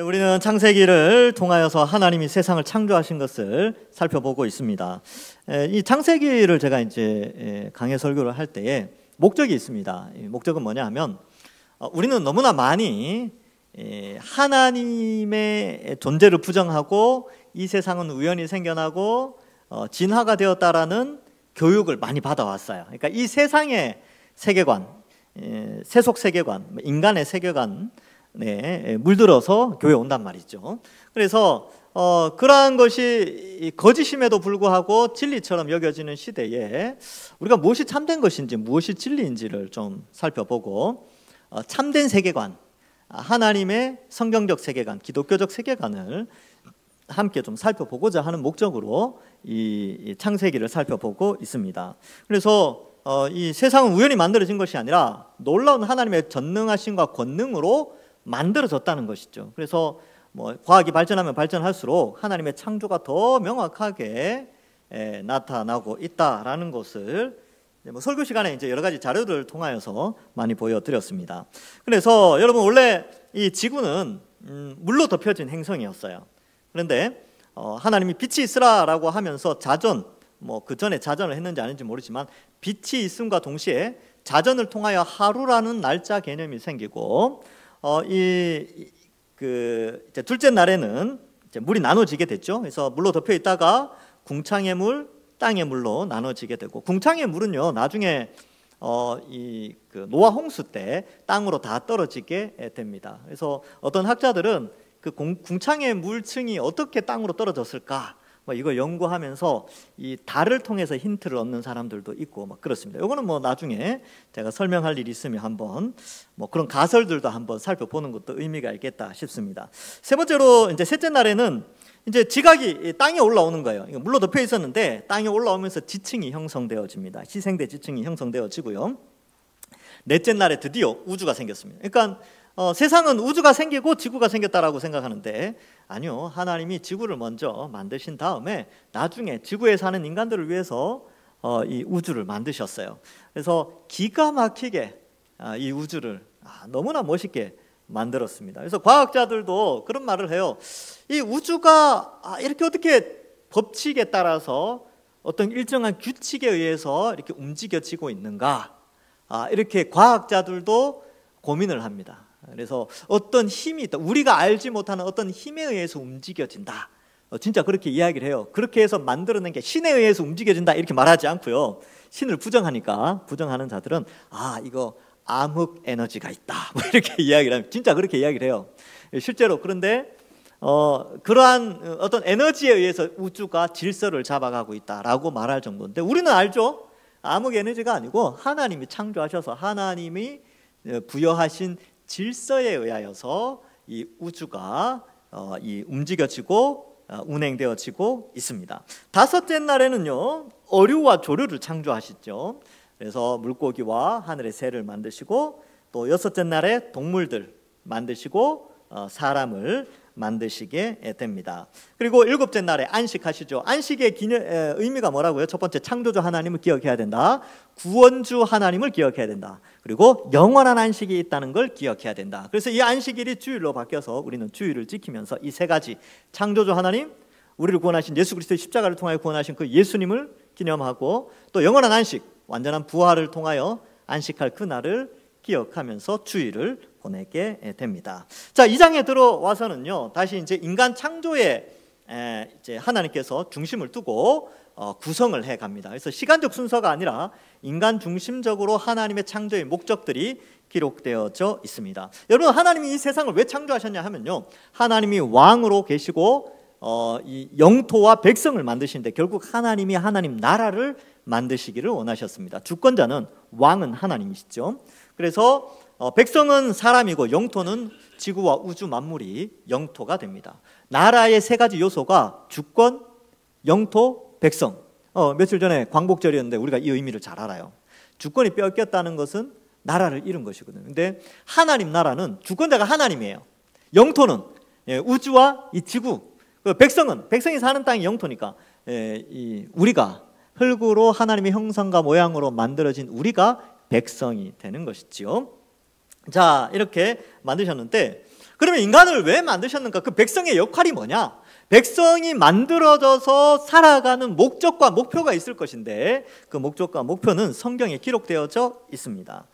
우리는 창세기를 통하여서 하나님이 세상을 창조하신 것을 살펴보고 있습니다. 이 창세기를 제가 이제 강해 설교를 할 때에 목적이 있습니다. 목적은 뭐냐 하면 우리는 너무나 많이 하나님의 존재를 부정하고 이 세상은 우연히 생겨나고 진화가 되었다라는 교육을 많이 받아왔어요. 그러니까 이 세상의 세계관, 세속 세계관, 인간의 세계관 물들어서 교회에 온단 말이죠. 그래서 그러한 것이 거짓임에도 불구하고 진리처럼 여겨지는 시대에 우리가 무엇이 참된 것인지 무엇이 진리인지를 좀 살펴보고 참된 세계관, 하나님의 성경적 세계관, 기독교적 세계관을 함께 좀 살펴보고자 하는 목적으로 이 창세기를 살펴보고 있습니다. 그래서 이 세상은 우연히 만들어진 것이 아니라 놀라운 하나님의 전능하심과 권능으로 만들어졌다는 것이죠. 그래서 과학이 발전하면 발전할수록 하나님의 창조가 더 명확하게 나타나고 있다라는 것을 설교 시간에 이제 여러 가지 자료들을 통하여서 많이 보여드렸습니다. 그래서 여러분 원래 이 지구는 물로 덮여진 행성이었어요. 그런데 하나님이 빛이 있으라라고 하면서 자전, 그 전에 자전을 했는지 아닌지 모르지만 빛이 있음과 동시에 자전을 통하여 하루라는 날짜 개념이 생기고 이제 둘째 날에는 이제 물이 나눠지게 됐죠. 그래서 물로 덮여 있다가 궁창의 물, 땅의 물로 나눠지게 되고, 궁창의 물은요 나중에 노아 홍수 때 땅으로 다 떨어지게 됩니다. 그래서 어떤 학자들은 그 궁창의 물층이 어떻게 땅으로 떨어졌을까? 이거 연구하면서 이 달을 통해서 힌트를 얻는 사람들도 있고 그렇습니다. 이거는 나중에 제가 설명할 일이 있으면 한번 그런 가설들도 한번 살펴보는 것도 의미가 있겠다 싶습니다. 세 번째로 이제 셋째 날에는 이제 지각이 땅에 올라오는 거예요. 물로 덮여 있었는데 땅에 올라오면서 지층이 형성되어집니다. 희생대 지층이 형성되어지고요. 넷째 날에 드디어 우주가 생겼습니다. 그러니까 세상은 우주가 생기고 지구가 생겼다라고 생각하는데 아니요, 하나님이 지구를 먼저 만드신 다음에 나중에 지구에 사는 인간들을 위해서 이 우주를 만드셨어요. 그래서 기가 막히게 이 우주를 너무나 멋있게 만들었습니다. 그래서 과학자들도 그런 말을 해요. 이 우주가 이렇게 어떻게 법칙에 따라서 어떤 일정한 규칙에 의해서 이렇게 움직여지고 있는가, 이렇게 과학자들도 고민을 합니다. 그래서 어떤 힘이 있다, 우리가 알지 못하는 어떤 힘에 의해서 움직여진다, 진짜 그렇게 이야기를 해요. 그렇게 해서 만들어낸 게 신에 의해서 움직여진다 이렇게 말하지 않고요, 신을 부정하니까, 부정하는 자들은 이거 암흑 에너지가 있다 이렇게 이야기를 합니다. 진짜 그렇게 이야기를 해요 실제로. 그런데 그러한 어떤 에너지에 의해서 우주가 질서를 잡아가고 있다라고 말할 정도인데, 우리는 알죠. 암흑 에너지가 아니고 하나님이 창조하셔서 하나님이 부여하신 질서에 의하여서 이 우주가 움직여지고 운행되어지고 있습니다. 다섯째 날에는요 어류와 조류를 창조하시죠. 그래서 물고기와 하늘의 새를 만드시고, 또 여섯째 날에 동물들 만드시고 사람을 만드시게 됩니다. 그리고 일곱째 날에 안식하시죠. 안식의 의미가 뭐라고요? 첫 번째, 창조주 하나님을 기억해야 된다. 구원주 하나님을 기억해야 된다. 그리고 영원한 안식이 있다는 걸 기억해야 된다. 그래서 이 안식일이 주일로 바뀌어서 우리는 주일을 지키면서 이 세 가지, 창조주 하나님, 우리를 구원하신 예수 그리스도의 십자가를 통하여 구원하신 그 예수님을 기념하고, 또 영원한 안식, 완전한 부활을 통하여 안식할 그날을 기억하면서 주일을 보내게 됩니다. 자, 2장에 들어와서는요 다시 이제 인간 창조에 이제 하나님께서 중심을 두고 구성을 해 갑니다. 그래서 시간적 순서가 아니라 인간 중심적으로 하나님의 창조의 목적들이 기록되어져 있습니다. 여러분, 하나님이 이 세상을 왜 창조하셨냐 하면요, 하나님이 왕으로 계시고 이 영토와 백성을 만드시는데 결국 하나님이 하나님 나라를 만드시기를 원하셨습니다. 주권자는, 왕은 하나님이시죠. 그래서 백성은 사람이고 영토는 지구와 우주 만물이 영토가 됩니다. 나라의 세 가지 요소가 주권, 영토, 백성. 며칠 전에 광복절이었는데 우리가 이 의미를 잘 알아요. 주권이 뺏겼다는 것은 나라를 잃은 것이거든요. 근데 하나님 나라는 주권자가 하나님이에요. 영토는 우주와 이 지구, 백성은, 백성이 사는 땅이 영토니까 우리가 흙으로 하나님의 형상과 모양으로 만들어진 우리가 백성이 되는 것이지요. 자, 이렇게 만드셨는데 그러면 인간을 왜 만드셨는가? 그 백성의 역할이 뭐냐? 백성이 만들어져서 살아가는 목적과 목표가 있을 것인데 그 목적과 목표는 성경에 기록되어져 있습니다.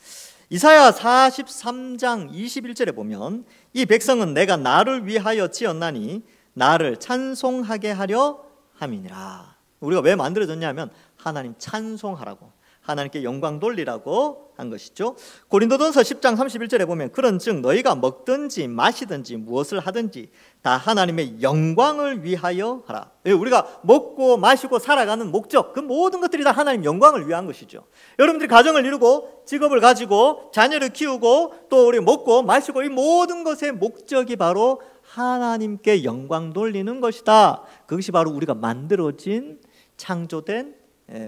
이사야 43장 21절에 보면 이 백성은 내가 나를 위하여 지었나니 나를 찬송하게 하려 함이니라. 우리가 왜 만들어졌냐면 하나님 찬송하라고, 하나님께 영광 돌리라고 한 것이죠. 고린도전서 10장 31절에 보면 그런즉 너희가 먹든지 마시든지 무엇을 하든지 다 하나님의 영광을 위하여 하라. 우리가 먹고 마시고 살아가는 목적, 그 모든 것들이 다 하나님 영광을 위한 것이죠. 여러분들이 가정을 이루고 직업을 가지고 자녀를 키우고 또 우리 먹고 마시고 이 모든 것의 목적이 바로 하나님께 영광 돌리는 것이다. 그것이 바로 우리가 만들어진 창조된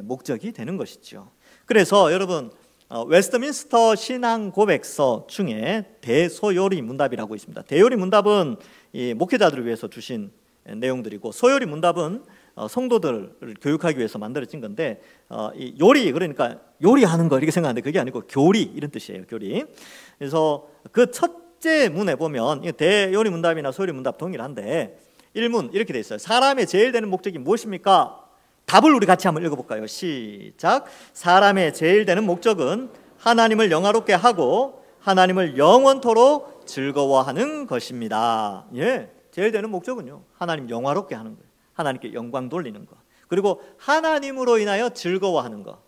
목적이 되는 것이죠. 그래서 여러분 웨스트민스터 신앙 고백서 중에 대소요리 문답이라고 있습니다. 대요리 문답은 이 목회자들을 위해서 주신 내용들이고 소요리 문답은 성도들을 교육하기 위해서 만들어진 건데 이 요리, 그러니까 요리하는 거 이렇게 생각하는데 그게 아니고 교리 이런 뜻이에요. 교리. 그래서 그 첫째 문에 보면 대요리 문답이나 소요리 문답 동일한데 1문 이렇게 돼 있어요. 사람의 제일 되는 목적이 무엇입니까? 답을 우리 같이 한번 읽어볼까요? 시작. 사람의 제일 되는 목적은 하나님을 영화롭게 하고 하나님을 영원토록 즐거워하는 것입니다. 예, 제일 되는 목적은요, 하나님 영화롭게 하는 거예요. 하나님께 영광 돌리는 거. 그리고 하나님으로 인하여 즐거워하는 거.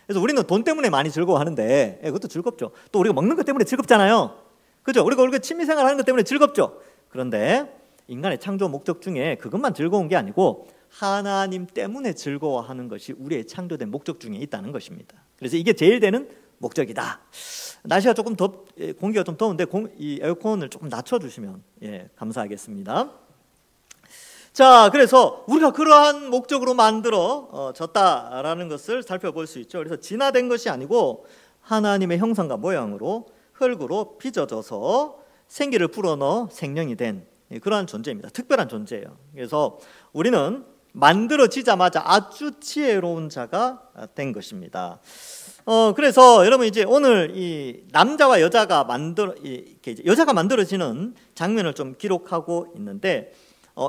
그래서 우리는 돈 때문에 많이 즐거워하는데 그것도 즐겁죠. 또 우리가 먹는 것 때문에 즐겁잖아요. 그죠? 우리가 취미생활 하는 것 때문에 즐겁죠. 그런데 인간의 창조 목적 중에 그것만 즐거운 게 아니고 하나님 때문에 즐거워하는 것이 우리의 창조된 목적 중에 있다는 것입니다. 그래서 이게 제일 되는 목적이다. 날씨가 조금 공기가 좀 더운데 이 에어컨을 조금 낮춰주시면 감사하겠습니다. 자, 그래서 우리가 그러한 목적으로 만들어졌다라는 것을 살펴볼 수 있죠. 그래서 진화된 것이 아니고 하나님의 형상과 모양으로 흙으로 빚어져서 생기를 불어넣어 생명이 된 그러한 존재입니다. 특별한 존재예요. 그래서 우리는 만들어지자마자 아주 지혜로운 자가 된 것입니다. 그래서 여러분 이제 오늘 이 남자와 여자가 여자가 만들어지는 장면을 좀 기록하고 있는데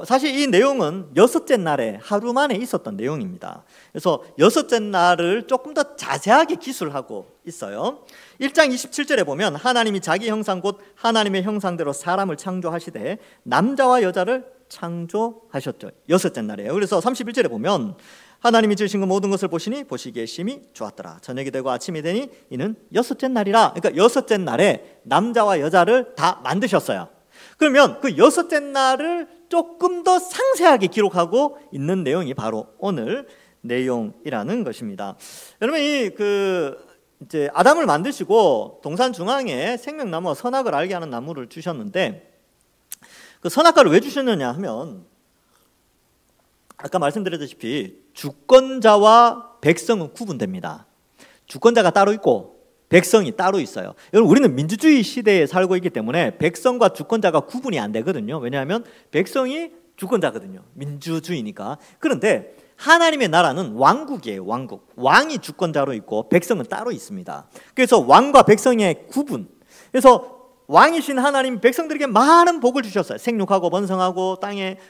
사실 이 내용은 여섯째 날에 하루 만에 있었던 내용입니다. 그래서 여섯째 날을 조금 더 자세하게 기술하고 있어요. 1장 27절에 보면 하나님이 자기 형상 곧 하나님의 형상대로 사람을 창조하시되 남자와 여자를 창조하셨죠. 여섯째 날이에요. 그래서 31절에 보면 하나님이 지으신 그 모든 것을 보시니 보시기에 심히 좋았더라. 저녁이 되고 아침이 되니 이는 여섯째 날이라. 그러니까 여섯째 날에 남자와 여자를 다 만드셨어요. 그러면 그 여섯째 날을 조금 더 상세하게 기록하고 있는 내용이 바로 오늘 내용이라는 것입니다. 여러분 이제 아담을 만드시고 동산 중앙에 생명나무와 선악을 알게 하는 나무를 주셨는데 그 선악과를 왜 주셨느냐 하면 아까 말씀드렸다시피 주권자와 백성은 구분됩니다. 주권자가 따로 있고 백성이 따로 있어요. 여러분 우리는 민주주의 시대에 살고 있기 때문에 백성과 주권자가 구분이 안 되거든요. 왜냐하면 백성이 주권자거든요. 민주주의니까. 그런데 하나님의 나라는 왕국이에요. 왕국. 왕이 주권자로 있고 백성은 따로 있습니다. 그래서 왕과 백성의 구분. 그래서 왕이신 하나님 백성들에게 많은 복을 주셨어요. 생육하고 번성하고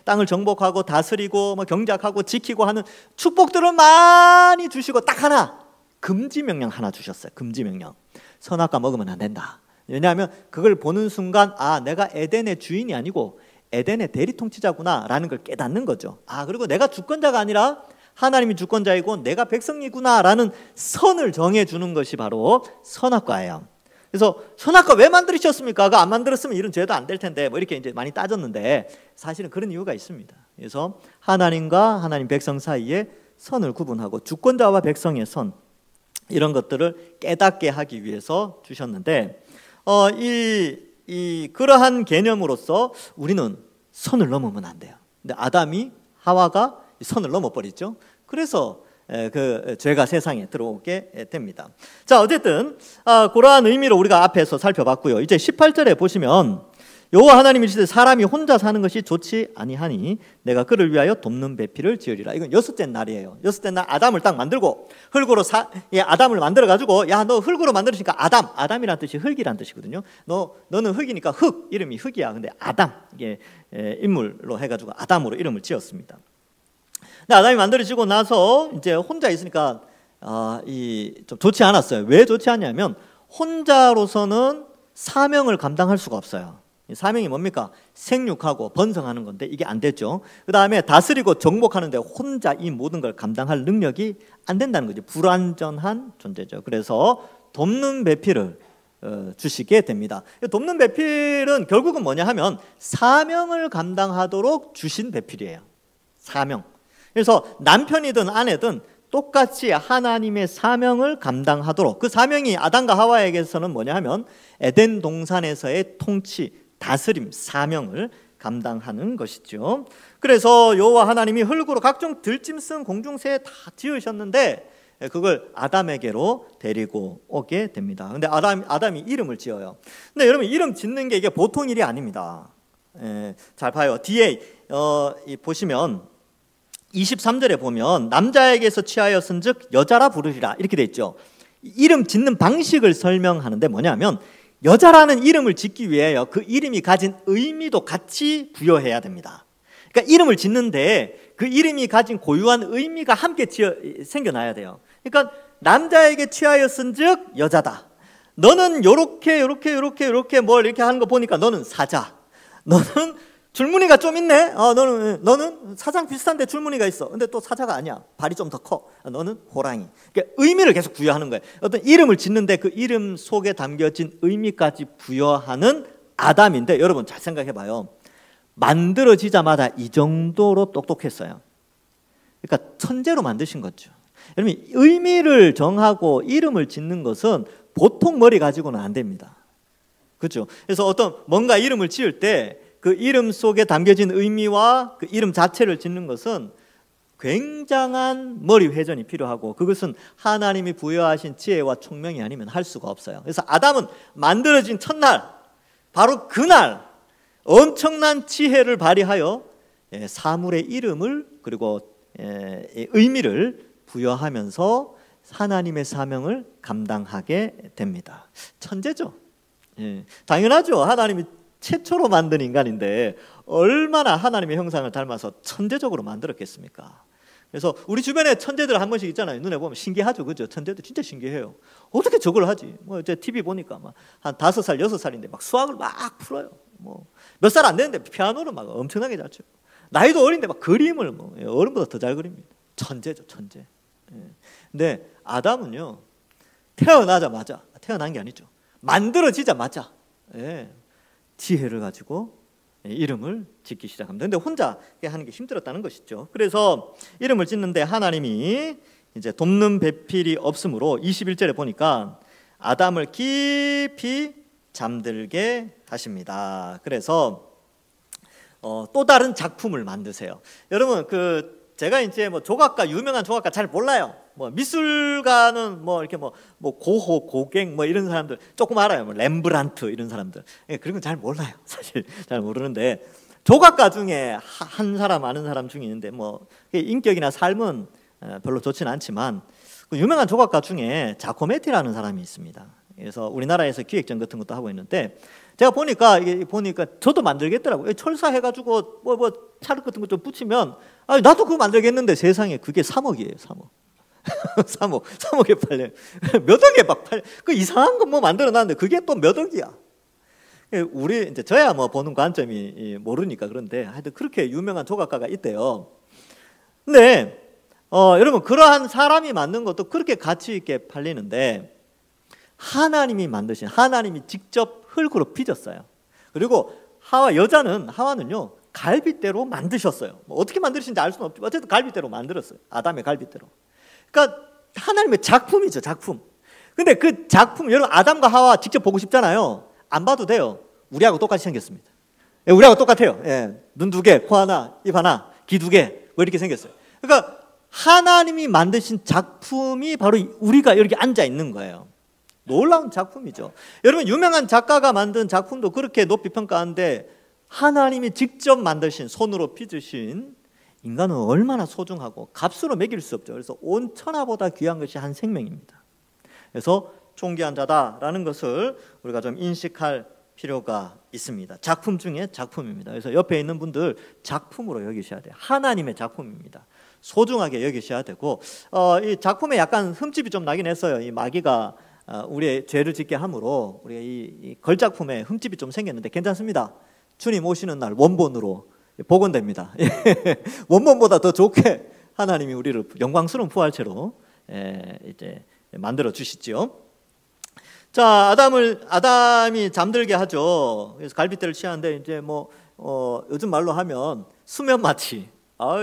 땅을 정복하고 다스리고 경작하고 지키고 하는 축복들을 많이 주시고 딱 하나 금지 명령 하나 주셨어요. 금지 명령. 선악과 먹으면 안 된다. 왜냐하면 그걸 보는 순간 내가 에덴의 주인이 아니고 에덴의 대리 통치자구나 라는 걸 깨닫는 거죠. 그리고 내가 주권자가 아니라 하나님이 주권자이고 내가 백성이구나 라는 선을 정해주는 것이 바로 선악과예요. 그래서 선악과 왜 만들으셨습니까? 안 만들었으면 이런 죄도 안 될 텐데 이렇게 이제 많이 따졌는데 사실은 그런 이유가 있습니다. 그래서 하나님과 하나님 백성 사이에 선을 구분하고 주권자와 백성의 선 이런 것들을 깨닫게 하기 위해서 주셨는데 그러한 개념으로서 우리는 선을 넘으면 안 돼요. 근데 아담이 하와가 선을 넘어버렸죠. 그래서 그 죄가 세상에 들어오게 됩니다. 자, 어쨌든 그러한 의미로 우리가 앞에서 살펴봤고요. 이제 18절에 보시면 여호와 하나님이 이르시되 사람이 혼자 사는 것이 좋지 아니하니 내가 그를 위하여 돕는 배필을 지으리라. 이건 여섯째 날이에요. 여섯째 날 아담을 딱 만들고 흙으로 아담을 만들어 가지고 야 너 흙으로 만들었으니까 아담이란 뜻이 흙이란 뜻이거든요. 너는 흙이니까 흙 이름이 흙이야. 근데 아담 이게 인물로 해가지고 아담으로 이름을 지었습니다. 근데 아담이 만들어지고 나서 이제 혼자 있으니까 좀 좋지 않았어요. 왜 좋지 않냐면 혼자로서는 사명을 감당할 수가 없어요. 사명이 뭡니까? 생육하고 번성하는 건데 이게 안 됐죠. 그 다음에 다스리고 정복하는데 혼자 이 모든 걸 감당할 능력이 안 된다는 거죠. 불완전한 존재죠. 그래서 돕는 배필을 주시게 됩니다. 돕는 배필은 결국은 뭐냐 하면 사명을 감당하도록 주신 배필이에요. 사명. 그래서 남편이든 아내든 똑같이 하나님의 사명을 감당하도록, 그 사명이 아담과 하와에게서는 뭐냐 하면 에덴 동산에서의 통치, 다스림, 사명을 감당하는 것이죠. 그래서 여호와 하나님이 흙으로 각종 들짐승 공중새 다 지으셨는데 그걸 아담에게로 데리고 오게 됩니다. 근데 아담이 이름을 지어요. 근데 여러분 이름 짓는 게 이게 보통 일이 아닙니다. 잘 봐요. 뒤에 보시면 23절에 보면 남자에게서 취하였은즉 여자라 부르리라 이렇게 돼 있죠. 이름 짓는 방식을 설명하는데 뭐냐면 여자라는 이름을 짓기 위해요. 그 이름이 가진 의미도 같이 부여해야 됩니다. 그러니까 이름을 짓는데 그 이름이 가진 고유한 의미가 함께 생겨나야 돼요. 그러니까 남자에게 취하였은즉 여자다. 너는 요렇게 뭘 이렇게 하는 거 보니까 너는 사자. 너는 줄무늬가 좀 있네. 너는 사장 비슷한데 줄무늬가 있어. 근데 또 사자가 아니야. 발이 좀 더 커. 너는 호랑이. 그러니까 의미를 계속 부여하는 거예요. 어떤 이름을 짓는데 그 이름 속에 담겨진 의미까지 부여하는 아담인데 여러분 잘 생각해 봐요. 만들어지자마자 이 정도로 똑똑했어요. 그러니까 천재로 만드신 거죠. 여러분 의미를 정하고 이름을 짓는 것은 보통 머리 가지고는 안 됩니다. 그렇죠? 그래서 어떤 뭔가 이름을 지을 때 그 이름 속에 담겨진 의미와 그 이름 자체를 짓는 것은 굉장한 머리 회전이 필요하고 그것은 하나님이 부여하신 지혜와 총명이 아니면 할 수가 없어요. 그래서 아담은 만들어진 첫날 바로 그날 엄청난 지혜를 발휘하여 사물의 이름을 그리고 의미를 부여하면서 하나님의 사명을 감당하게 됩니다. 천재죠. 당연하죠. 하나님이 최초로 만든 인간인데 얼마나 하나님의 형상을 닮아서 천재적으로 만들었겠습니까? 그래서 우리 주변에 천재들 한 번씩 있잖아요. 눈에 보면 신기하죠, 그죠? 천재들 진짜 신기해요. 어떻게 저걸 하지? 뭐 이제 TV 보니까 막 한 5살, 6살인데 막 수학을 막 풀어요. 뭐 몇 살 안 되는데 피아노를 막 엄청나게 잘 쳐요. 나이도 어린데 막 그림을 뭐 어른보다 더 잘 그립니다. 천재죠, 천재. 근데 아담은요 태어나자마자 태어난 게 아니죠. 만들어지자마자 지혜를 가지고 이름을 짓기 시작합니다. 근데 혼자 하는 게 힘들었다는 것이죠. 그래서 이름을 짓는데 하나님이 이제 돕는 배필이 없으므로 21절에 보니까 아담을 깊이 잠들게 하십니다. 그래서 또 다른 작품을 만드세요. 여러분 제가 이제 뭐 조각가 유명한 조각가 잘 몰라요. 뭐 미술가는 뭐 이렇게 뭐 고호, 고갱 뭐 이런 사람들 조금 알아요. 뭐 렘브란트 이런 사람들. 그런 건 잘 몰라요. 사실 잘 모르는데 조각가 중에 한 사람 아는 사람 중에 있는데 뭐 인격이나 삶은 별로 좋지는 않지만 그 유명한 조각가 중에 자코메티라는 사람이 있습니다. 그래서 우리나라에서 기획전 같은 것도 하고 있는데 제가 보니까 저도 만들겠더라고요. 철사해가지고 뭐 찰흙 같은 거 좀 붙이면 나도 그거 만들겠는데 세상에 그게 3억이에요. 3억. 3억에 팔려요. 몇 억에 막 팔려. 그 이상한 거 뭐 만들어놨는데 그게 또 몇 억이야. 우리 이제 저야 뭐 보는 관점이 모르니까 그런데 하여튼 그렇게 유명한 조각가가 있대요. 근데 여러분 그러한 사람이 만든 것도 그렇게 가치 있게 팔리는데 하나님이 만드신 하나님이 직접 흙으로 빚었어요. 그리고 하와는요 갈빗대로 만드셨어요. 뭐 어떻게 만드신지 알 수는 없지만 어쨌든 갈빗대로 만들었어요. 아담의 갈빗대로. 그러니까 하나님의 작품이죠, 작품. 근데 그 작품 여러분 아담과 하와 직접 보고 싶잖아요. 안 봐도 돼요. 우리하고 똑같이 생겼습니다. 우리하고 똑같아요. 눈 2개, 코 하나, 입 하나, 귀 2개 뭐 이렇게 생겼어요. 그러니까 하나님이 만드신 작품이 바로 우리가 여기 앉아 있는 거예요. 놀라운 작품이죠. 여러분 유명한 작가가 만든 작품도 그렇게 높이 평가하는데 하나님이 직접 만드신 손으로 빚으신 인간은 얼마나 소중하고 값으로 매길 수 없죠. 그래서 온 천하보다 귀한 것이 한 생명입니다. 그래서 존귀한 자다라는 것을 우리가 좀 인식할 필요가 있습니다. 작품 중에 작품입니다. 그래서 옆에 있는 분들 작품으로 여기셔야 돼요. 하나님의 작품입니다. 소중하게 여기셔야 되고 이 작품에 약간 흠집이 좀 나긴 했어요. 이 마귀가 우리의 죄를 짓게 함으로 우리가 이 걸작품에 흠집이 좀 생겼는데 괜찮습니다. 주님 오시는 날 원본으로 복원됩니다. 원본보다 더 좋게 하나님이 우리를 영광스러운 부활체로 이제 만들어 주시죠. 자, 아담이 잠들게 하죠. 그래서 갈빗대를 취하는데 이제 뭐 요즘 말로 하면 수면 마취.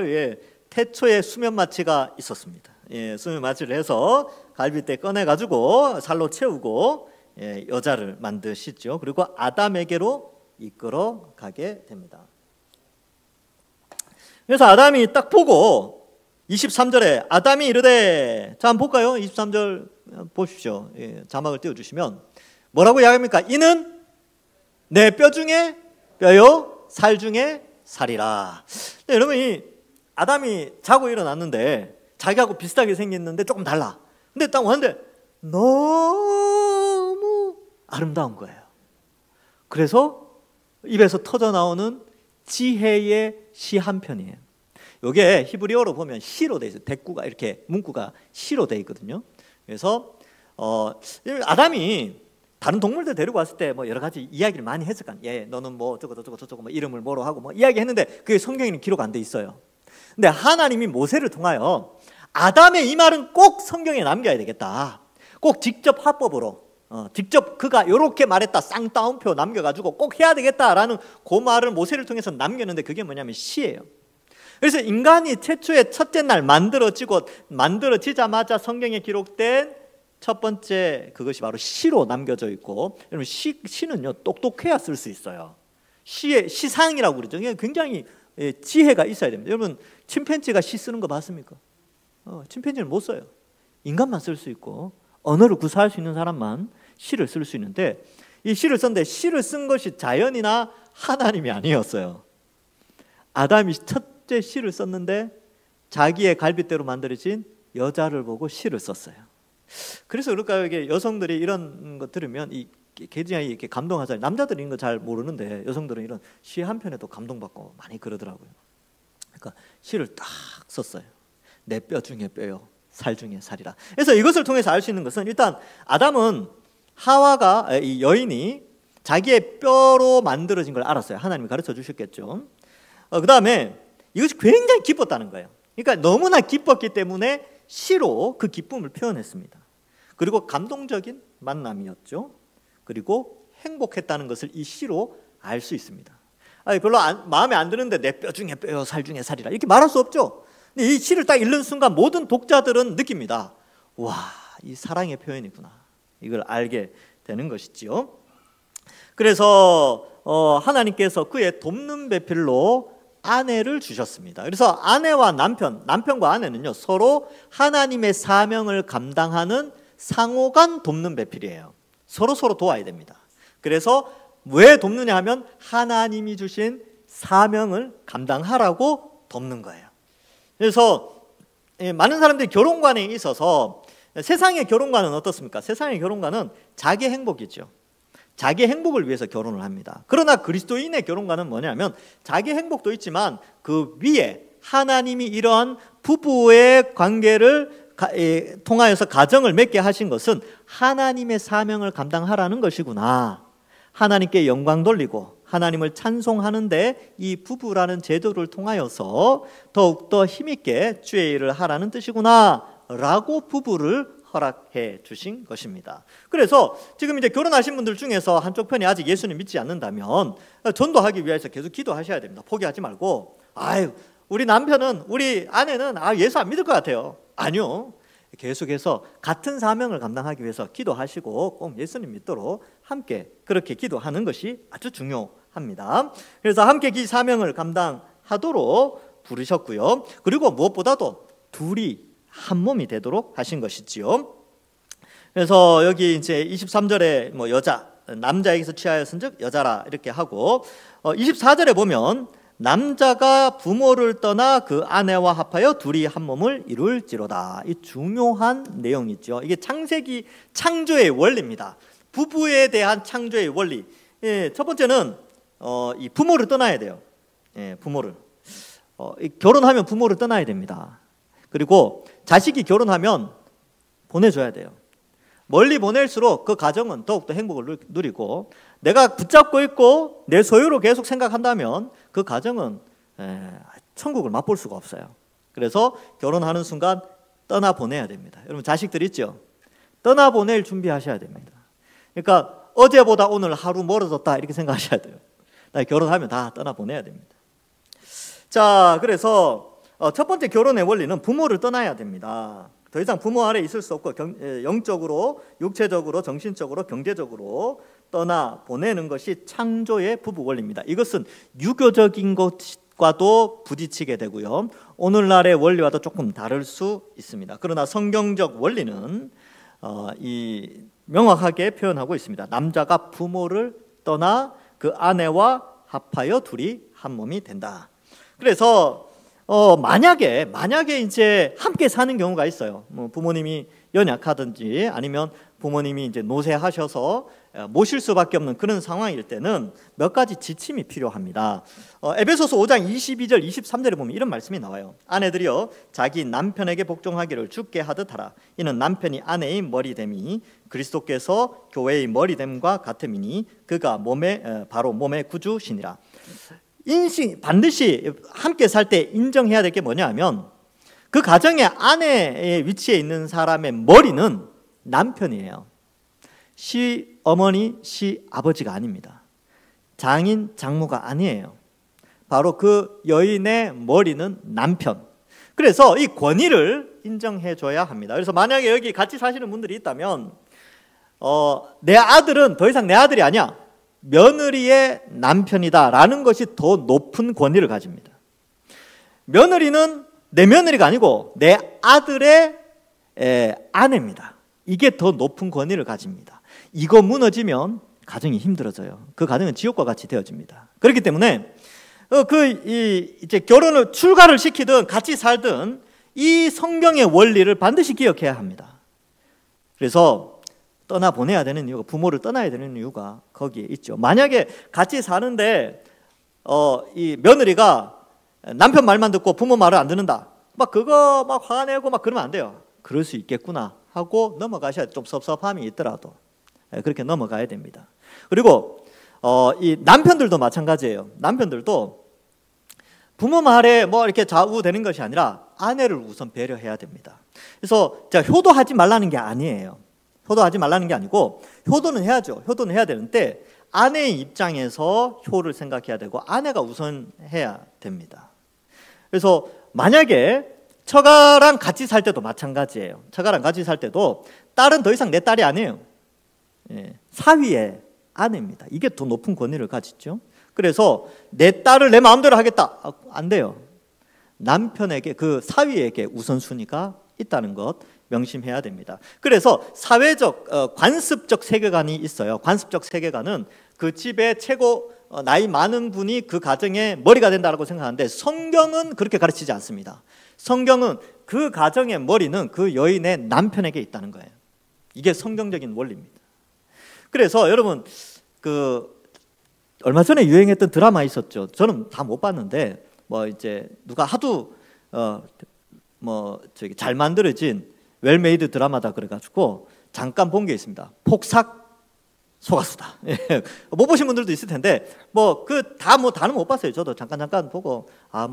예. 태초에 수면 마취가 있었습니다. 예, 수면 마취를 해서 갈빗대 꺼내 가지고 살로 채우고 여자를 만드시죠. 그리고 아담에게로 이끌어 가게 됩니다. 그래서 아담이 딱 보고 23절에 아담이 이르되, 자 한번 볼까요? 23절 보십시오. 예, 자막을 띄워주시면 뭐라고 이야기합니까? 이는 내 뼈 중에 뼈요 살 중에 살이라. 네, 여러분 이 아담이 자고 일어났는데 자기하고 비슷하게 생겼는데 조금 달라. 근데 딱 왔는데 너무 아름다운 거예요. 그래서 입에서 터져 나오는 지혜의 시 한 편이에요. 이게 히브리어로 보면 시로 돼 있어요. 대꾸가 이렇게 문구가 시로 돼 있거든요. 그래서 아담이 다른 동물들 데리고 왔을 때 뭐 여러 가지 이야기를 많이 했을 거 아니에요. 너는 뭐 저쩌고 뭐 이름을 뭐로 하고 뭐 이야기했는데 그게 성경에는 기록 안 돼 있어요. 근데 하나님이 모세를 통하여 아담의 이 말은 꼭 성경에 남겨야 되겠다. 꼭 직접 화법으로 직접 그가 이렇게 말했다 쌍따옴표 남겨가지고 꼭 해야 되겠다라는 그 말을 모세를 통해서 남겼는데 그게 뭐냐면 시예요. 그래서 인간이 최초의 첫째 날 만들어지자마자 성경에 기록된 첫 번째 그것이 바로 시로 남겨져 있고, 여러분 시는요 똑똑해야 쓸 수 있어요. 시의 시상이라고 그러죠. 굉장히 지혜가 있어야 됩니다. 여러분 침팬지가 시 쓰는 거 봤습니까? 침팬지는 못 써요. 인간만 쓸 수 있고 언어를 구사할 수 있는 사람만 시를 쓸 수 있는데, 이 시를 썼는데 시를 쓴 것이 자연이나 하나님이 아니었어요. 아담이 첫째 시를 썼는데 자기의 갈빗대로 만들어진 여자를 보고 시를 썼어요. 그래서 그럴까요? 이게 여성들이 이런 거 들으면 굉장히 이렇게 감동하잖아요. 남자들은 이런 거 잘 모르는데 여성들은 이런 시 한 편에도 감동받고 많이 그러더라고요. 그러니까 시를 딱 썼어요. 내 뼈 중에 뼈요 살 중에 살이라. 그래서 이것을 통해서 알 수 있는 것은, 일단 아담은 하와가, 이 여인이 자기의 뼈로 만들어진 걸 알았어요. 하나님이 가르쳐 주셨겠죠. 그 다음에 이것이 굉장히 기뻤다는 거예요. 그러니까 너무나 기뻤기 때문에 시로 그 기쁨을 표현했습니다. 그리고 감동적인 만남이었죠. 그리고 행복했다는 것을 이 시로 알 수 있습니다. 별로 마음에 안 드는데 내 뼈 중에 뼈요 살 중에 살이라 이렇게 말할 수 없죠. 근데 이 시를 딱 읽는 순간 모든 독자들은 느낍니다. 와, 이 사랑의 표현이구나. 이걸 알게 되는 것이지요. 그래서 하나님께서 그의 돕는 배필로 아내를 주셨습니다. 그래서 아내와 남편과 아내는요 서로 하나님의 사명을 감당하는 상호간 돕는 배필이에요. 서로 도와야 됩니다. 그래서 왜 돕느냐 하면 하나님이 주신 사명을 감당하라고 돕는 거예요. 그래서 많은 사람들이 결혼관에 있어서, 세상의 결혼관은 어떻습니까? 세상의 결혼관은 자기 행복이죠. 자기 행복을 위해서 결혼을 합니다. 그러나 그리스도인의 결혼관은 뭐냐면 자기 행복도 있지만 그 위에 하나님이 이러한 부부의 관계를 통하여서 가정을 맺게 하신 것은 하나님의 사명을 감당하라는 것이구나. 하나님께 영광 돌리고 하나님을 찬송하는데 이 부부라는 제도를 통하여서 더욱더 힘있게 주의 일을 하라는 뜻이구나 라고 부부를 허락해 주신 것입니다. 그래서 지금 이제 결혼하신 분들 중에서 한쪽 편이 아직 예수님 믿지 않는다면 전도하기 위해서 계속 기도하셔야 됩니다. 포기하지 말고, 우리 남편은, 우리 아내는 예수 안 믿을 것 같아요. 아니요. 계속해서 같은 사명을 감당하기 위해서 기도하시고 꼭 예수님 믿도록 함께 그렇게 기도하는 것이 아주 중요합니다. 그래서 함께 이 사명을 감당하도록 부르셨고요. 그리고 무엇보다도 둘이 한 몸이 되도록 하신 것이지요. 그래서 여기 이제 23절에 뭐 여자, 남자에게서 취하였은즉 여자라 이렇게 하고 24절에 보면 남자가 부모를 떠나 그 아내와 합하여 둘이 한 몸을 이룰지로다. 이 중요한 내용이죠. 이게 창세기 창조의 원리입니다. 부부에 대한 창조의 원리. 예, 첫 번째는 이 부모를 떠나야 돼요. 예, 부모를 결혼하면 부모를 떠나야 됩니다. 그리고 자식이 결혼하면 보내줘야 돼요. 멀리 보낼수록 그 가정은 더욱더 행복을 누리고, 내가 붙잡고 있고 내 소유로 계속 생각한다면 그 가정은 천국을 맛볼 수가 없어요. 그래서 결혼하는 순간 떠나보내야 됩니다. 여러분 자식들 있죠? 떠나보낼 준비하셔야 됩니다. 그러니까 어제보다 오늘 하루 멀어졌다 이렇게 생각하셔야 돼요. 나 결혼하면 다 떠나보내야 됩니다. 자, 그래서 첫 번째 결혼의 원리는 부모를 떠나야 됩니다. 더 이상 부모 아래 있을 수 없고 영적으로, 육체적으로, 정신적으로, 경제적으로 떠나 보내는 것이 창조의 부부 원리입니다. 이것은 유교적인 것과도 부딪히게 되고요, 오늘날의 원리와도 조금 다를 수 있습니다. 그러나 성경적 원리는 명확하게 표현하고 있습니다. 남자가 부모를 떠나 그 아내와 합하여 둘이 한 몸이 된다. 그래서 만약에 이제 함께 사는 경우가 있어요. 뭐 부모님이 연약하든지 아니면 부모님이 이제 노쇠하셔서 모실 수밖에 없는 그런 상황일 때는 몇 가지 지침이 필요합니다. 에베소서 5장 22절 23절에 보면 이런 말씀이 나와요. 아내들이여 자기 남편에게 복종하기를 주께 하듯 하라. 이는 남편이 아내의 머리됨이 그리스도께서 교회의 머리됨과 같음이니 그가 바로 몸의 구주시니라. 반드시 함께 살 때 인정해야 될 게 뭐냐 하면, 그 가정의 아내의 위치에 있는 사람의 머리는 남편이에요. 시어머니, 시아버지가 아닙니다. 장인, 장모가 아니에요. 바로 그 여인의 머리는 남편. 그래서 이 권위를 인정해 줘야 합니다. 그래서 만약에 여기 같이 사시는 분들이 있다면 내 아들은 더 이상 내 아들이 아니야, 며느리의 남편이다라는 것이 더 높은 권위를 가집니다. 며느리는 내 며느리가 아니고 내 아들의 아내입니다. 이게 더 높은 권위를 가집니다. 이거 무너지면 가정이 힘들어져요. 그 가정은 지옥과 같이 되어집니다. 그렇기 때문에 이제 결혼을 출가를 시키든 같이 살든 이 성경의 원리를 반드시 기억해야 합니다. 그래서 떠나보내야 되는 이유가, 부모를 떠나야 되는 이유가 거기에 있죠. 만약에 같이 사는데 이 며느리가 남편 말만 듣고 부모 말을 안 듣는다, 그거 화내고 그러면 안 돼요. 그럴 수 있겠구나 하고 넘어가셔야 돼요. 좀 섭섭함이 있더라도 그렇게 넘어가야 됩니다. 그리고 이 남편들도 마찬가지예요. 남편들도 부모 말에 이렇게 좌우되는 것이 아니라 아내를 우선 배려해야 됩니다. 그래서 제가 효도하지 말라는 게 아니에요. 효도하지 말라는 게 아니고, 효도는 해야죠. 효도는 해야 되는데 아내의 입장에서 효를 생각해야 되고 아내가 우선해야 됩니다. 그래서 만약에 처가랑 같이 살 때도 마찬가지예요. 처가랑 같이 살 때도 딸은 더 이상 내 딸이 아니에요. 사위의 아내입니다. 이게 더 높은 권위를 가지죠. 그래서 내 딸을 내 마음대로 하겠다, 안 돼요. 남편에게, 그 사위에게 우선순위가 있다는 것 명심해야 됩니다. 그래서 사회적 관습적 세계관이 있어요. 관습적 세계관은 그 집의 최고 나이 많은 분이 그 가정의 머리가 된다고 생각하는데, 성경은 그렇게 가르치지 않습니다. 성경은 그 가정의 머리는 그 여인의 남편에게 있다는 거예요. 이게 성경적인 원리입니다. 그래서 여러분, 얼마 전에 유행했던 드라마 있었죠. 저는 다 못 봤는데 이제 누가 하도 잘 만들어진 웰메이드 드라마다 그래가지고 잠깐 본 게 있습니다. 폭삭 소가수다. 못 보신 분들도 있을 텐데 다는 못 봤어요. 저도 잠깐 보고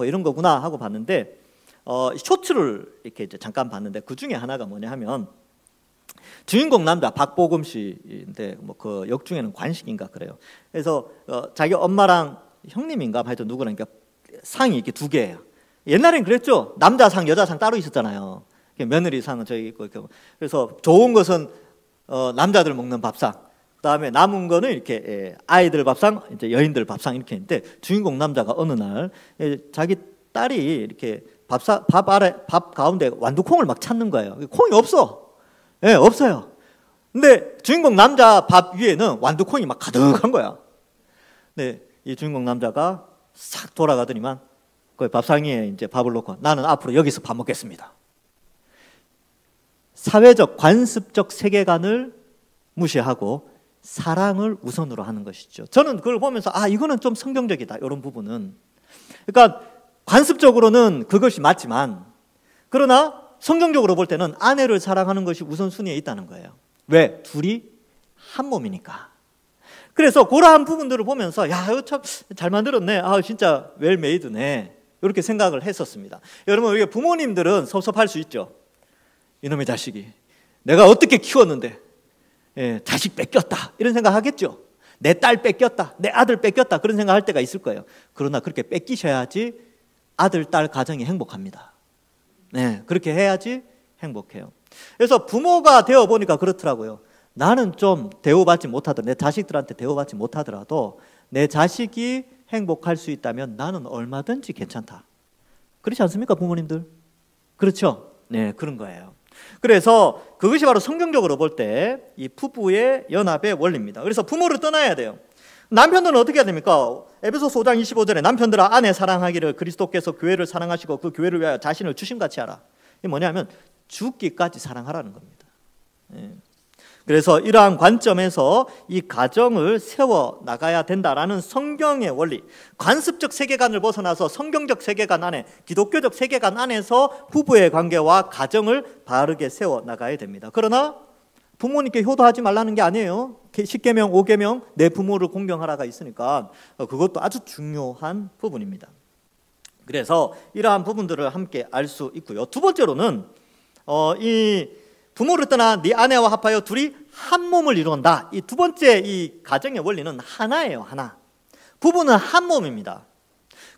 이런 거구나 하고 봤는데, 쇼츠를 이렇게 이제 잠깐 봤는데 그 중에 하나가 뭐냐 하면, 주인공 남자 박보검 씨인데 그 역중에는 관식인가 그래요. 그래서 자기 엄마랑 형님인가 하여튼 누구랑 상이 이렇게 두 개예요. 옛날엔 그랬죠. 남자상 여자상 따로 있었잖아요. 며느리상은 저기 있고. 그래서 좋은 것은 남자들 먹는 밥상, 그다음에 남은 거는 이렇게 아이들 밥상, 이제 여인들 밥상 이렇게 있는데, 주인공 남자가 어느 날 자기 딸이 이렇게 밥 가운데 완두콩을 막 찾는 거예요. 콩이 없어. 없어요. 근데 주인공 남자 밥 위에는 완두콩이 막 가득한 거야. 근데 이 주인공 남자가 싹 돌아가더니만 그 밥상에 이제 밥을 놓고 나는 앞으로 여기서 밥 먹겠습니다. 사회적 관습적 세계관을 무시하고 사랑을 우선으로 하는 것이죠. 저는 그걸 보면서 이거는 좀 성경적이다, 이런 부분은. 그러니까 관습적으로는 그것이 맞지만, 그러나 성경적으로 볼 때는 아내를 사랑하는 것이 우선순위에 있다는 거예요. 왜? 둘이 한 몸이니까. 그래서 그러한 부분들을 보면서 이거 참 잘 만들었네, 진짜 웰메이드네, 이렇게 생각을 했었습니다. 여러분, 우리 부모님들은 섭섭할 수 있죠. 이놈의 자식이 내가 어떻게 키웠는데 자식 뺏겼다, 이런 생각 하겠죠. 내 딸 뺏겼다, 내 아들 뺏겼다, 그런 생각 할 때가 있을 거예요. 그러나 그렇게 뺏기셔야지 아들, 딸 가정이 행복합니다. 그렇게 해야지 행복해요. 그래서 부모가 되어 보니까 그렇더라고요. 나는 좀 대우받지 못하더라도, 내 자식들한테 대우받지 못하더라도 내 자식이 행복할 수 있다면 나는 얼마든지 괜찮다. 그렇지 않습니까, 부모님들? 그렇죠? 네, 그런 거예요. 그래서 그것이 바로 성경적으로 볼 때 이 부부의 연합의 원리입니다. 그래서 부모를 떠나야 돼요. 남편들은 어떻게 해야 됩니까? 에베소서 5장 25절에 남편들아 아내 사랑하기를 그리스도께서 교회를 사랑하시고 그 교회를 위하여 자신을 주심같이 하라. 이게 뭐냐면 죽기까지 사랑하라는 겁니다. 그래서 이러한 관점에서 이 가정을 세워 나가야 된다라는 성경의 원리, 관습적 세계관을 벗어나서 성경적 세계관 안에, 기독교적 세계관 안에서 부부의 관계와 가정을 바르게 세워 나가야 됩니다. 그러나 부모님께 효도하지 말라는 게 아니에요. 10계명, 5계명 내 부모를 공경하라가 있으니까 그것도 아주 중요한 부분입니다. 그래서 이러한 부분들을 함께 알 수 있고요. 두 번째로는 이 부모를 떠나 네 아내와 합하여 둘이 한 몸을 이룬다. 이 두 번째 이 가정의 원리는 하나예요, 하나. 부부는 한 몸입니다.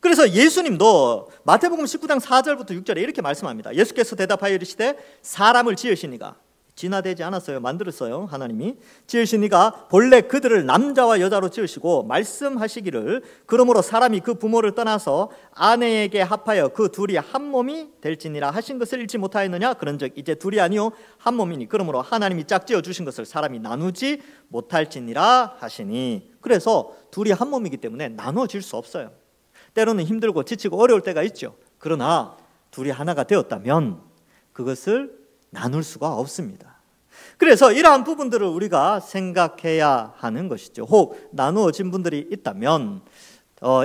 그래서 예수님도 마태복음 19장 4절부터 6절에 이렇게 말씀합니다. 예수께서 대답하여 이르시되 사람을 지으시니가, 진화되지 않았어요, 만들었어요, 하나님이. 지으시니가 본래 그들을 남자와 여자로 지으시고 말씀하시기를 그러므로 사람이 그 부모를 떠나서 아내에게 합하여 그 둘이 한 몸이 될지니라 하신 것을 잊지 못하였느냐. 그런즉 이제 둘이 아니요 한 몸이니 그러므로 하나님이 짝지어 주신 것을 사람이 나누지 못할지니라 하시니. 그래서 둘이 한 몸이기 때문에 나눠질 수 없어요. 때로는 힘들고 지치고 어려울 때가 있죠. 그러나 둘이 하나가 되었다면 그것을 나눌 수가 없습니다. 그래서 이러한 부분들을 우리가 생각해야 하는 것이죠. 혹 나누어진 분들이 있다면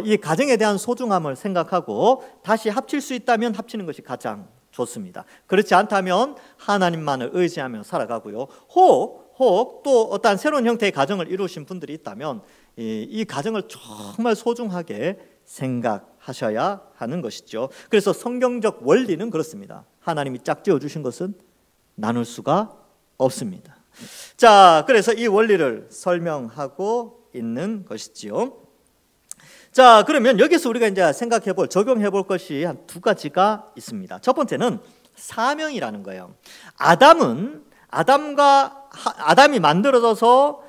이 가정에 대한 소중함을 생각하고 다시 합칠 수 있다면 합치는 것이 가장 좋습니다. 그렇지 않다면 하나님만을 의지하며 살아가고요. 혹 또 어떤 새로운 형태의 가정을 이루신 분들이 있다면 이 가정을 정말 소중하게 생각하셔야 하는 것이죠. 그래서 성경적 원리는 그렇습니다. 하나님이 짝지어 주신 것은 나눌 수가 없습니다. 자, 그래서 이 원리를 설명하고 있는 것이지요. 자, 그러면 여기서 우리가 이제 생각해 볼, 적용해 볼 것이 한 두 가지가 있습니다. 첫 번째는 사명이라는 거예요. 아담이 만들어져서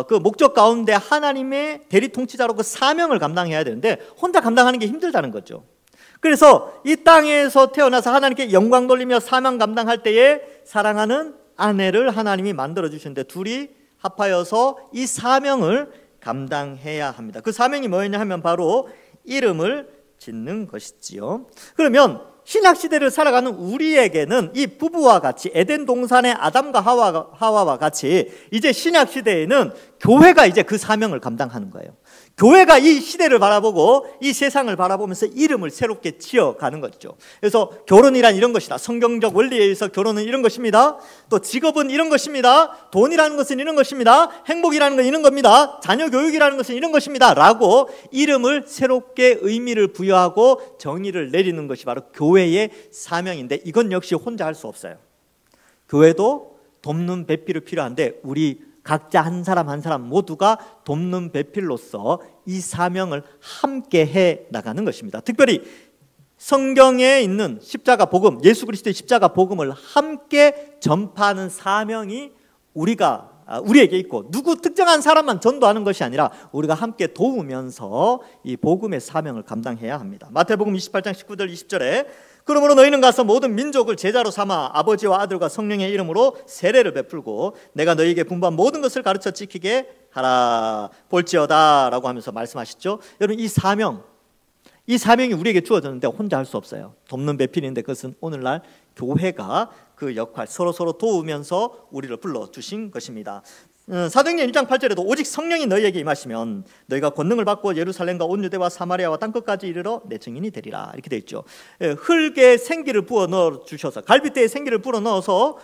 그 목적 가운데 하나님의 대리 통치자로 그 사명을 감당해야 되는데 혼자 감당하는 게 힘들다는 거죠. 그래서 이 땅에서 태어나서 하나님께 영광 돌리며 사명 감당할 때에 사랑하는 아내를 하나님이 만들어 주셨는데 둘이 합하여서 이 사명을 감당해야 합니다. 그 사명이 뭐였냐 하면 바로 이름을 짓는 것이지요. 그러면 신약 시대를 살아가는 우리에게는 이 부부와 같이 에덴 동산의 아담과 하와와 같이 이제 신약 시대에는 교회가 이제 그 사명을 감당하는 거예요. 교회가 이 시대를 바라보고 이 세상을 바라보면서 이름을 새롭게 지어가는 거죠. 그래서 결혼이란 이런 것이다. 성경적 원리에 의해서 결혼은 이런 것입니다. 또 직업은 이런 것입니다. 돈이라는 것은 이런 것입니다. 행복이라는 건 이런 겁니다. 자녀 교육이라는 것은 이런 것입니다. 라고 이름을 새롭게 의미를 부여하고 정의를 내리는 것이 바로 교회의 사명인데 이건 역시 혼자 할 수 없어요. 교회도 돕는 배필이 필요한데 우리 각자 한 사람 한 사람 모두가 돕는 배필로서 이 사명을 함께 해 나가는 것입니다. 특별히 성경에 있는 십자가 복음, 예수 그리스도의 십자가 복음을 함께 전파하는 사명이 우리가 우리에게 있고 누구 특정한 사람만 전도하는 것이 아니라 우리가 함께 도우면서 이 복음의 사명을 감당해야 합니다. 마태복음 28장 19절 20절에 그러므로 너희는 가서 모든 민족을 제자로 삼아 아버지와 아들과 성령의 이름으로 세례를 베풀고 내가 너희에게 분부한 모든 것을 가르쳐 지키게 하라 볼지어다 라고 하면서 말씀하셨죠. 여러분, 이 사명이 우리에게 주어졌는데 혼자 할 수 없어요. 돕는 배필인데 그것은 오늘날 교회가 그 역할 서로 도우면서 우리를 불러주신 것입니다. 사도행전 1장 8절에도 오직 성령이 너희에게 임하시면 너희가 권능을 받고 예루살렘과 온 유대와 사마리아와 땅끝까지 이르러 내 증인이 되리라 이렇게 되어 있죠. 흙에 생기를 부어 넣어 주셔서 갈빗대에 생기를 불어 넣어서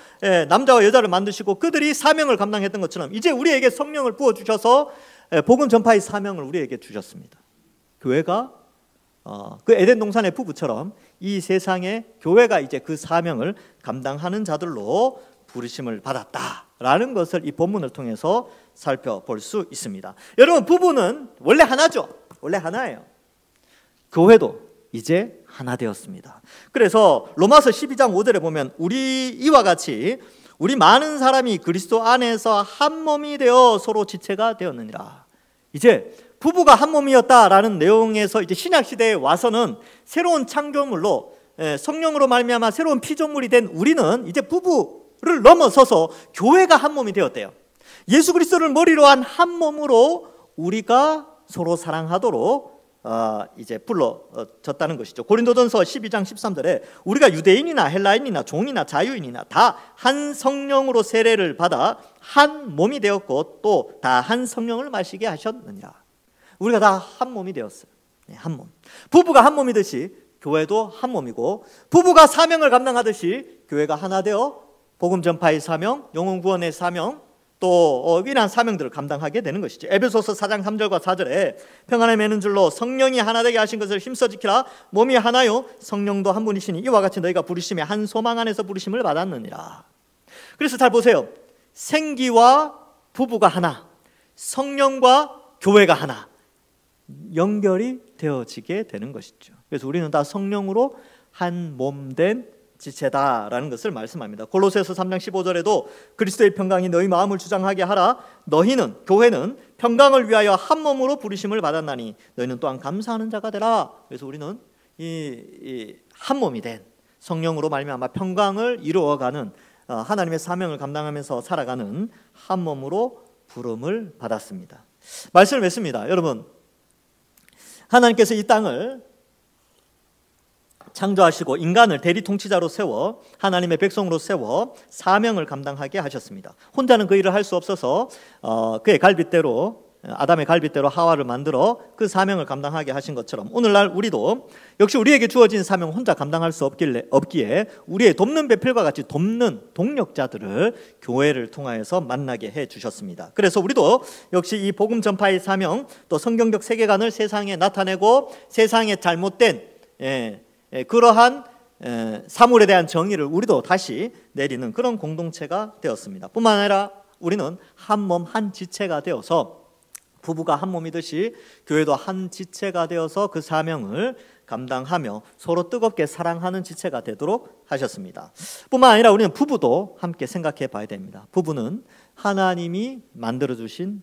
남자와 여자를 만드시고 그들이 사명을 감당했던 것처럼 이제 우리에게 성령을 부어 주셔서 복음 전파의 사명을 우리에게 주셨습니다. 교회가 그 에덴 동산의 부부처럼 이 세상에 교회가 이제 그 사명을 감당하는 자들로 부르심을 받았다라는 것을 이 본문을 통해서 살펴볼 수 있습니다. 여러분, 부부는 원래 하나죠. 원래 하나예요. 교회도 이제 하나 되었습니다. 그래서 로마서 12장 5절에 보면 우리 이와 같이 우리 많은 사람이 그리스도 안에서 한 몸이 되어 서로 지체가 되었느니라. 이제 부부가 한 몸이었다라는 내용에서 이제 신약 시대에 와서는 새로운 창조물로 성령으로 말미암아 새로운 피조물이 된 우리는 이제 부부를 넘어서서 교회가 한 몸이 되었대요. 예수 그리스도를 머리로 한 한 몸으로 우리가 서로 사랑하도록 이제 불러졌다는 것이죠. 고린도전서 12장 13절에 우리가 유대인이나 헬라인이나 종이나 자유인이나 다 한 성령으로 세례를 받아 한 몸이 되었고 또 다 한 성령을 마시게 하셨느니라. 우리가 다 한 몸이 되었어요. 한 몸. 부부가 한 몸이듯이 교회도 한 몸이고 부부가 사명을 감당하듯이 교회가 하나 되어 복음 전파의 사명, 영혼 구원의 사명, 또 이러한 사명들을 감당하게 되는 것이죠. 에베소서 4장 3절과 4절에 평안에 매는 줄로 성령이 하나 되게 하신 것을 힘써 지키라. 몸이 하나요 성령도 한 분이시니 이와 같이 너희가 부르심에 한 소망 안에서 부르심을 받았느니라. 그래서 잘 보세요. 생기와 부부가 하나, 성령과 교회가 하나 연결이 되어지게 되는 것이죠. 그래서 우리는 다 성령으로 한 몸 된 지체다라는 것을 말씀합니다. 골로새서 3장 15절에도 그리스도의 평강이 너희 마음을 주장하게 하라. 너희는 교회는 평강을 위하여 한 몸으로 부르심을 받았나니 너희는 또한 감사하는 자가 되라. 그래서 우리는 이 한 몸이 된 성령으로 말미암아 평강을 이루어가는 하나님의 사명을 감당하면서 살아가는 한 몸으로 부름을 받았습니다. 말씀을 맺습니다. 여러분, 하나님께서 이 땅을 창조하시고 인간을 대리 통치자로 세워 하나님의 백성으로 세워 사명을 감당하게 하셨습니다. 혼자는 그 일을 할 수 없어서 그의 갈빗대로 아담의 갈빗대로 하와를 만들어 그 사명을 감당하게 하신 것처럼 오늘날 우리도 역시 우리에게 주어진 사명 혼자 감당할 수 없기에 우리의 돕는 배필과 같이 돕는 동력자들을 교회를 통하여서 만나게 해주셨습니다. 그래서 우리도 역시 이 복음 전파의 사명 또 성경적 세계관을 세상에 나타내고 세상에 잘못된 그러한 사물에 대한 정의를 우리도 다시 내리는 그런 공동체가 되었습니다. 뿐만 아니라 우리는 한 몸 한 지체가 되어서 부부가 한 몸이듯이 교회도 한 지체가 되어서 그 사명을 감당하며 서로 뜨겁게 사랑하는 지체가 되도록 하셨습니다. 뿐만 아니라 우리는 부부도 함께 생각해 봐야 됩니다. 부부는 하나님이 만들어주신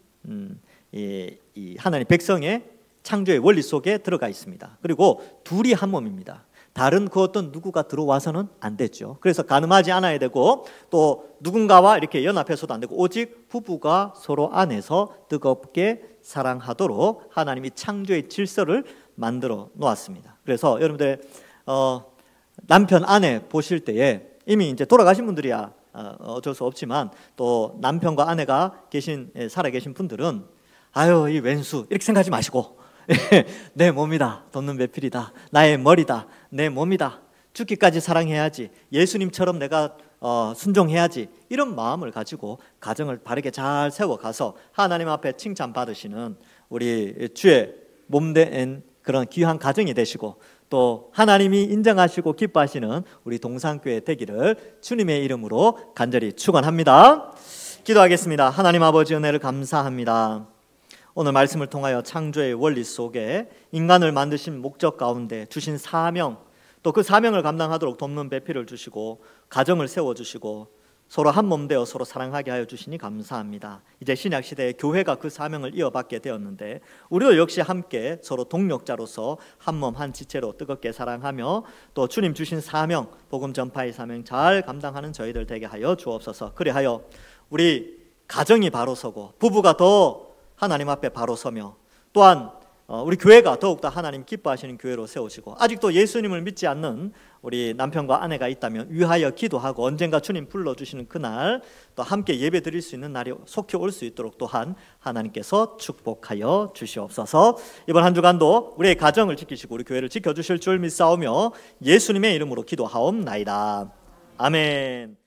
이 하나님 백성의 창조의 원리 속에 들어가 있습니다. 그리고 둘이 한 몸입니다. 다른 그 어떤 누구가 들어와서는 안 되죠. 그래서 가늠하지 않아야 되고 또 누군가와 이렇게 연합해서도 안 되고 오직 부부가 서로 안에서 뜨겁게 사랑하도록 하나님이 창조의 질서를 만들어 놓았습니다. 그래서 여러분들 남편 아내 보실 때에 이미 이제 돌아가신 분들이야 어쩔 수 없지만 또 남편과 아내가 살아 계신 분들은 아유 이 왼수 이렇게 생각하지 마시고 내 몸이다, 돕는 배필이다, 나의 머리다, 내 몸이다, 죽기까지 사랑해야지, 예수님처럼 내가 순종해야지, 이런 마음을 가지고 가정을 바르게 잘 세워가서 하나님 앞에 칭찬받으시는 우리 주의 몸된 그런 귀한 가정이 되시고 또 하나님이 인정하시고 기뻐하시는 우리 동산교회 되기를 주님의 이름으로 간절히 축원합니다. 기도하겠습니다. 하나님 아버지 은혜를 감사합니다. 오늘 말씀을 통하여 창조의 원리 속에 인간을 만드신 목적 가운데 주신 사명, 또 그 사명을 감당하도록 돕는 배필을 주시고 가정을 세워주시고 서로 한 몸 되어 서로 사랑하게 하여 주시니 감사합니다. 이제 신약 시대에 교회가 그 사명을 이어받게 되었는데 우리도 역시 함께 서로 동력자로서 한 몸 한 지체로 뜨겁게 사랑하며 또 주님 주신 사명, 복음 전파의 사명 잘 감당하는 저희들 되게 하여 주옵소서. 그리하여 우리 가정이 바로 서고 부부가 더 하나님 앞에 바로 서며 또한 우리 교회가 더욱더 하나님 기뻐하시는 교회로 세우시고 아직도 예수님을 믿지 않는 우리 남편과 아내가 있다면 위하여 기도하고 언젠가 주님 불러주시는 그날 또 함께 예배 드릴 수 있는 날이 속히 올 수 있도록 또한 하나님께서 축복하여 주시옵소서. 이번 한 주간도 우리의 가정을 지키시고 우리 교회를 지켜주실 줄 믿사오며 예수님의 이름으로 기도하옵나이다. 아멘.